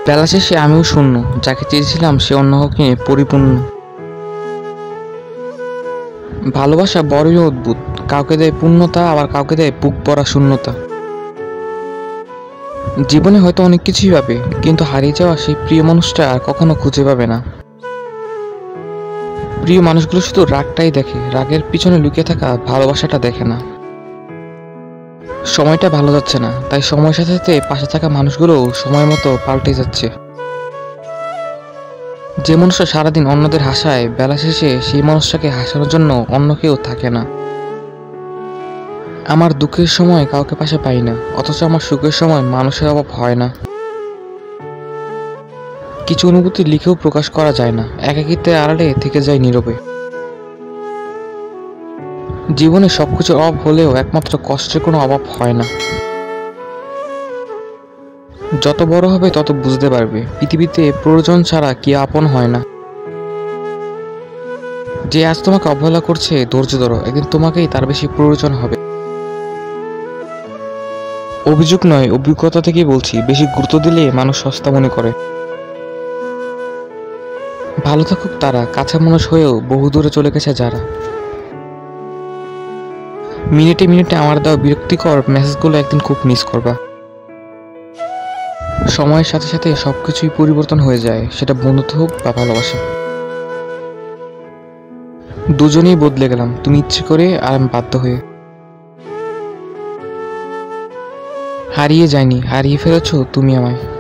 বেলা শেষে আমিও শূন্য, যাকে চেয়েছিলাম সে অন্য কাউকে পরিপূর্ণ। ভালোবাসা বড়ই অদ্ভুত, কাউকে দেয় পূর্ণতা, আবার কাউকে দেয় বুক ভরা শূন্যতা। জীবনে হয়তো অনেক কিছুই পাবে, কিন্তু হারিয়ে যাওয়া সেই প্রিয় মানুষটা আর কখনো খুঁজে পাবে না। প্রিয় মানুষগুলো শুধু রাগটাই দেখে, রাগের পিছনে লুকিয়ে থাকা ভালোবাসাটা দেখে না। সময়টা ভালো যাচ্ছে না, তাই সময়ের সাথে সাথে পাশে থাকা মানুষগুলো সময় মতো পাল্টে যাচ্ছে। যে মানুষটা সারাদিন অন্যদের হাসায়, বেলা শেষে সেই মানুষটাকে হাসানোর জন্য অন্য কেউ থাকে না। আমার দুঃখের সময় কাউকে পাশে পাই না, অথচ আমার সুখের সময় মানুষের অভাব হয় না। কিছু অনুভূতি লিখেও প্রকাশ করা যায় না, একাকিত্বের আড়ালে থেকে যায় নীরবে। জীবনে সবকিছুর অভাব হলেও একমাত্র কষ্টের কোনো অভাব হয় না। যত বড় হবে তত বুঝতে পারবে পৃথিবীতে প্রয়োজন ছাড়া কি আপন হয় না। যে আজ তোমাকে অবহেলা করছে, ধৈর্য ধরো, একদিন তোমাকেই তার বেশি প্রয়োজন হবে। অভিযোগ নয়, অভিজ্ঞতা থেকেই বলছি, বেশি গুরুত্ব দিলে মানুষ সস্তা মনে করে। ভালো থাকুক তারা, কাছের মানুষ হয়েও বহু দূরে চলে গেছে যারা। মিনিটে মিনিটে আমার দেওয়া বিরক্তিকর মেসেজগুলো একদিন খুব মিস করবা। সময়ের সাথে সাথে সবকিছুই পরিবর্তন হয়ে যায়, সেটা বন্ধুত্ব হোক বা ভালোবাসা। দুজনেই বদলে গেলাম, তুমি ইচ্ছে করে আর আমি বাধ্য হয়ে। হারিয়ে যায়নি, হারিয়ে ফেলেছো তুমি আমায়।